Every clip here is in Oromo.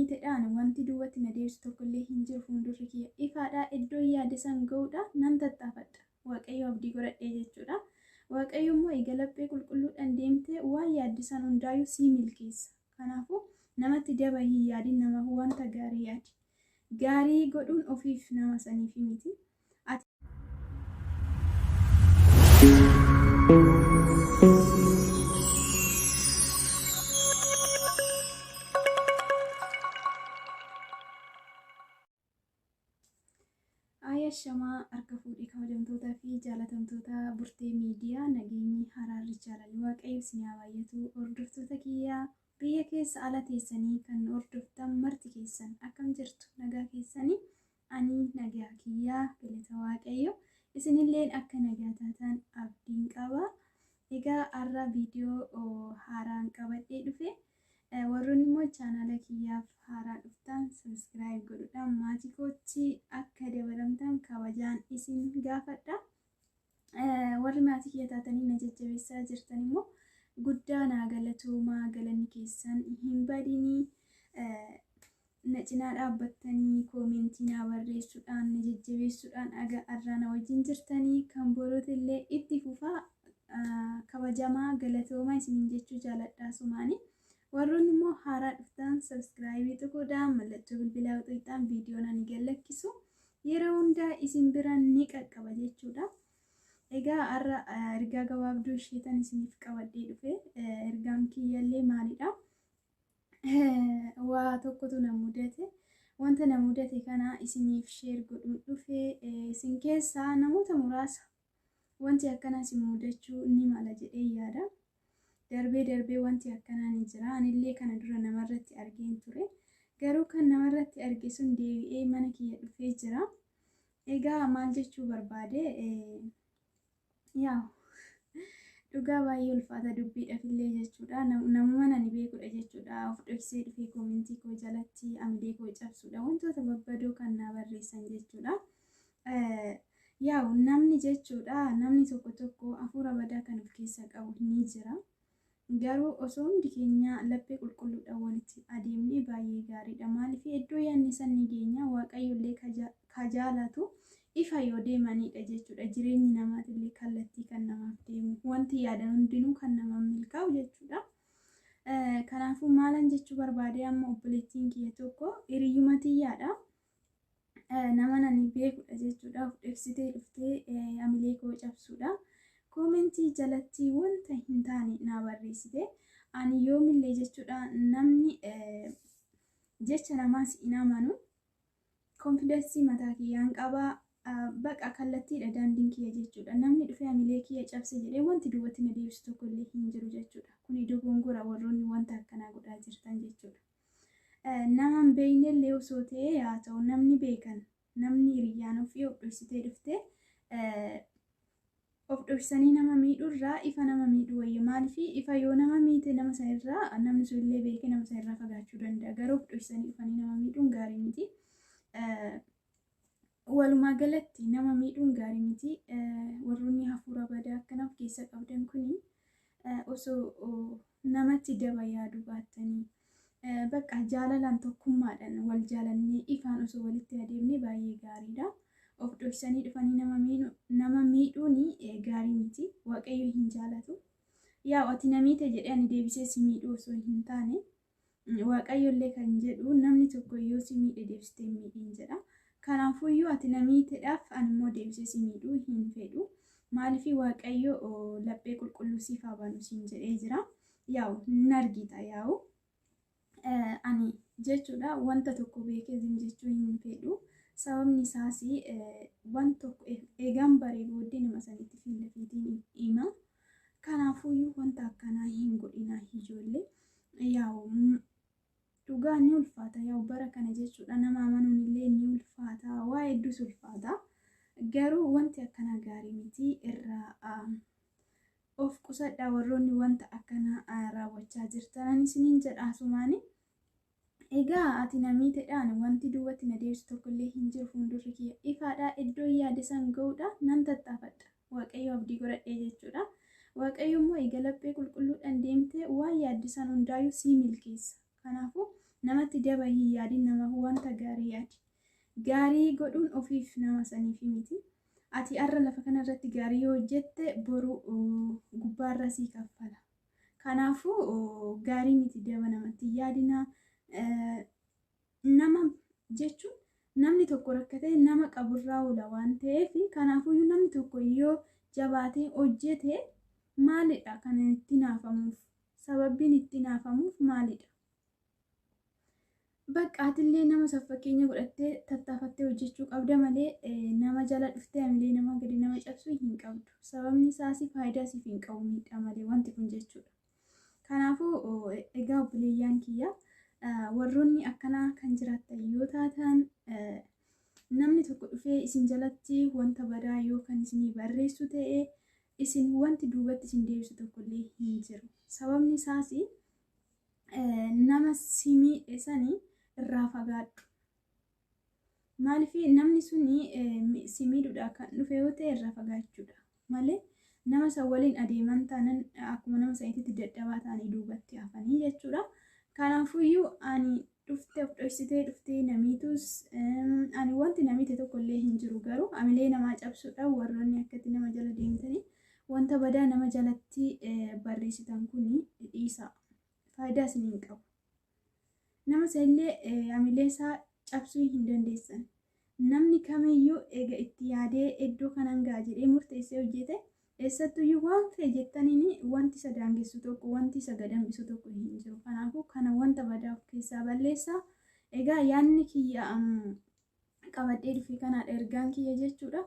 namiitedhaan wanti duwwatti na deebisu tokkollee hin jiru fuuldurri kiyya ifaadhaa iddoo yaade san ga'uudha nan tattaafadha waaqayyo abdii godhadhee jechuudha. Waaqayyo immoo eegalaphee qulqulluudhaan deemtee waan yaaddisan hundaayyuu sii milkeessa. Kanaafuu namatti daba hin yaadin nama wanta gaarii yaadi. Gaarii godhuun ofiif nama saniif miti. Shamaa harka fuudhee kabajamtootaa fi jaalatamtoota burtee miidiyaa nageenyi haraarri jaalalli waaqayyo isin haa baay'atu. Hordoftoota kiyyaa biyya keessa ala teessanii kan hordoftan marti keessan akkam jirtu nagaa keessanii ani nagaa kiyyaa galata waaqayyo isinilleen akka nagaa taatan abdiin qaba. Egaa har'a viidiyoo haaraan qabadhee dhufe warroonni immoo chaanala kiyyaaf haaraa dhuftan subscribe godhuudhaan maatii kootti akka dabalamtan kabajaan isin gaafadha. Warri maatii kiyya taatanii na jajjabeessaa jirtan immoo guddaa naa galatoomaa galanni keessan hin badinii. Na cinaa dhaabbattanii koomentii naa barreessuudhaan na jajjabeessuudhaan har'a na wajjin jirtanii kan boroota illee itti fufaa kabajamaa galatoomaa isiniin jechuu jaaladhaa sumaanii. Warroonni immoo haaraa dhuftan subscribe tuquudhaan mallattoo bilbilaa utuudhaan viidiyoon ani galakkisu yeroo hundaa isin bira ni qaqqaba jechuudha. Egaa har'a ergaa gabaabduu isheetan isiniif qabadhee dhufe. Ergaan kiyyallee maalidha? Waa tokkotu na mudate. Wanta na mudate kana isiniif share godhuun dhufe. Isin keessaa namoota muraasa wanti akkanaa isin mudachuu ni mala jedhee yaada. Darbee wanti akkanaa ni jira. Anillee kana dura namarratti argeen ture. Garuu kan namarratti arge sun deebi'ee mana kiyya dhufee jira. Egaa maal jechuu barbaade? Dhugaa baay'ee ulfaata dubbiidhaaf illee jechuudha. Namuma ani beekudha jechuudha. Of dhoksee dhufee koomentii koo jalatti amilee koo cabsuudha. Wantoota babbadoo kan na barreessan jechuudha. Namni jechuudha. Namni tokko hafuura badaa kan of keessa qabu ni jira. Garuu osoo hundi keenya laphee qulqulluudhaan walitti adeemnee baay'ee gaariidha. Maaliif iddoo yaadni san ni geenya waaqayyollee ka jaalatu ifa yoo deemanidha jechuudha. Jireenyi namaatillee kallattii kan namaaf deemu wanti yaadan hundinuu kan namaaf milkaa'u jechuudha. Kanaafuu maalan jechuu barbaade amma obboleettiin kiyya tokko hiriyyuma tiyyaadha. Nama ani beekudha jechuudha. Of dhoksitee dhuftee amilee koo cabsuudha. Koomentii jalatti wanta hin taane na barreessite. Ani yoomillee jechuudha namni jecha namaas hin amanu. Konfidensii mataa kiyyaan qabaa. Baqa kallattiidha daandiin kiyya jechuudha. Namni dhufee amilee kiyya cabse jedhee wanti duwwatti na deebisu tokkollee hin jiru jechuudha. Kuni dogongora warroonni wanta akkanaa godhaa jirtan jechuudha. Nama hin beeknellee osoo ta'ee haa ta'u namni beekan namni hiriyyaan ofii of dhoksitee dhuftee of dhoksanii nama miidhurraa ifa nama miidhuu wayya. Maaliif ifa yoo nama miite nama sana irraa namni sun illee beekee nama sana irraa fagaachuu danda'a. Garuu of dhoksanii dhufanii nama miidhuun gaarii miti. Walumaa galatti nama miidhuun gaarii miti. Warroonni hafuura badaa akkana of keessa qabdan kuni osoo namatti daba yaaduu baattanii bakka jaalalaan tokkummaadhaan wal jaalannee ifaan osoo walitti adeemnee baay'ee gaariidha. Of dhoksanii dhufanii nama miidhuun gaarii miti. Waaqayyo hin jaalatu. Ati namiite jedhee ani deebisee si miidhuu osoo hin taane waaqayyollee kan jedhu namni tokko yoo si miidhe deebistee miidhiin jedha. Kanaafuyyuu ati namiiteedhaaf ani immoo deebisee si miidhuu hin fedhu. Maaliif waaqayyo laphee qulqulluu siif haa banu siin jedhee jira. Hin argita ani jechuudha wanta tokko beekee jechuu hin fedhu. Sababni isaas waan tokko eegaan baree booddee nama sanitti fiillafiitiin hima. Kanaafuyyuu wanta akkanaa hin godhinaa ijoollee. Dhugaa ni ulfaata. Bara kana jechuudha nama amanuun illee ni ulfaata. Waa hedduus ulfaata. Garuu wanti akkanaa gaarii miti. Irraa of qusadhaa warroonni wanta akkanaa raawwachaa jirtan isiniin jedhaa sumaanii. Egaa ati namiiteedhaan wanti duwwatti na deebisu tokkollee hin jiru fuuldurri kiyya ifaadhaa iddoo yaade san ga'uudha nan tattaafadha. Waaqayyo abdii godhadhee jechuudha. Waaqayyo immoo eegalaphee qulqulluudhaan deemtee waan yaaddisan hundaayyuu sii milkeessa. Kanaafuu namatti daba hin yaadin, nama wanta gaarii yaadi. Gaarii godhuun ofiif nama saniif miti. Ati har'a lafa kanarratti gaarii yoo hojjette boru gubbaarra sii kaffala. Kanaafuu gaarii miti daba namatti yaadina. Nama jechuun namni tokko rakkatee nama qaburraa oola waan ta'eef, kanaafuu namni tokko yoo jabaatee hojjete maalidha kan itti naafamuuf? Sababbiin itti naafamuuf maalidha? Bakka atillee nama fakkeenya godhattee tattaafattee hojjechuu qabda malee nama jala dhuftee amilee nama gadi nama cabsuu hin qabdu. Sababni isaas faayidaa siif hin qabu miidhaa malee wanti kun jechuudha. Kanaafuu egaa obboleeyyaan kiyya warroonni akkanaa kan jiraattan yoo taatan namni tokko dhufee isin jalatti wanta badaa yoo kan isinii barreessu ta'e isin wanti duubatti isin deebisu tokkollee hin jiru. Sababni isaas nama simii sanii irraa fagaadhu. Maaliif namni suni simiidhuudha kan dhufe yoo ta'e irraa fagaachuudha malee nama san waliin adeeman taanan akkuma nama saniitti dadhabaa ta'anii duubatti hafanii jechuudha. Kanaafuyyuu ani dhuftee of dhoksitee dhuftee namiitus ani wanti namiite tokkollee hin jiru, garuu amilee namaa cabsuudha warroonni akkatti nama jala deemtanii wanta badaa nama jalatti barreessitan kuni dhiisa. Faayidaa isin hin qabu. Nama sanillee amilee isaa cabsuu hin dandeessan. Namni kamiyyuu eega itti yaadee iddoo kanan ga'a jedhee murteessee hojjete eessattuyyuu waan fedhe jettaniin wanti isa daangessu tokko, wanti isa gadambisu tokko hin jiru. Kanaafuu kana wanta badaa of keessaa balleessaa. Egaa yaadni kiyya qabadhee dhufe kanaadha, ergaan kiyya jechuudha.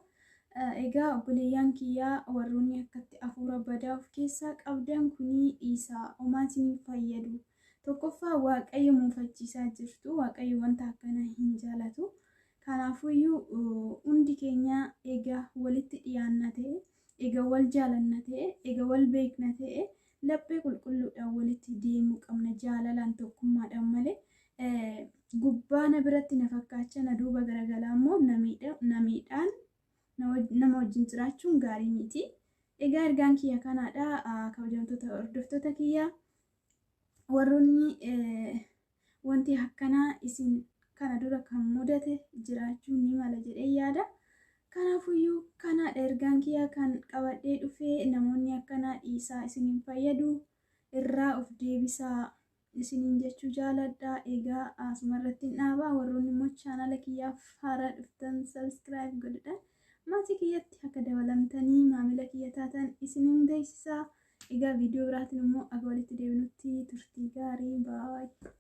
Egaa obboleeyyaan kiyyaa warroonni akkatti hafuura badaa of keessaa qabdan kunii dhiisaa, homaa isin fayyadu. Tokkoffaa Waaqayyo muufachiisaa jirtu. Waaqayyo wanta akkana hin jaalatu. Kanaafuyyuu hundi keenya egaa walitti dhiyaanna ta'e, egaa wal jaalanna ta'e, egaa wal beekna ta'e laphee qulqulluudhaan walitti deemuu qabna, jaalalaan tokkummaadhaan malee gubbaana biratti na fakkaachaa na duuba garagalaa immoo namiidhaan nama wajjin jiraachuun gaarii miti. Egaa ergaan kiyya kanaadha. Kabajamtoota hordoftoota kiyya warroonni wanti akkanaa isin kana dura kan mudate jiraachuu ni mala jedhee yaada. Kanaafuyyuu kanaadha ergaan kiyya kan qabadhee dhufee namoonni akkanaa dhiisaa isin hin fayyadu, irraa of deebisaa isiniin jechuu jaaladha. Egaa asumarratti hin dhaabaa. Warroonni immoo chaanala kiyyaaf haaraa dhuftan subscribe godhadhaa. Maatii kiyyatti akka dabalamtanii maamila kiyya taatan isiniin beeksisaa. Egaa viidiyoo biraatiin immoo akka walitti deebinutti turtii gaarii. Baay'ee.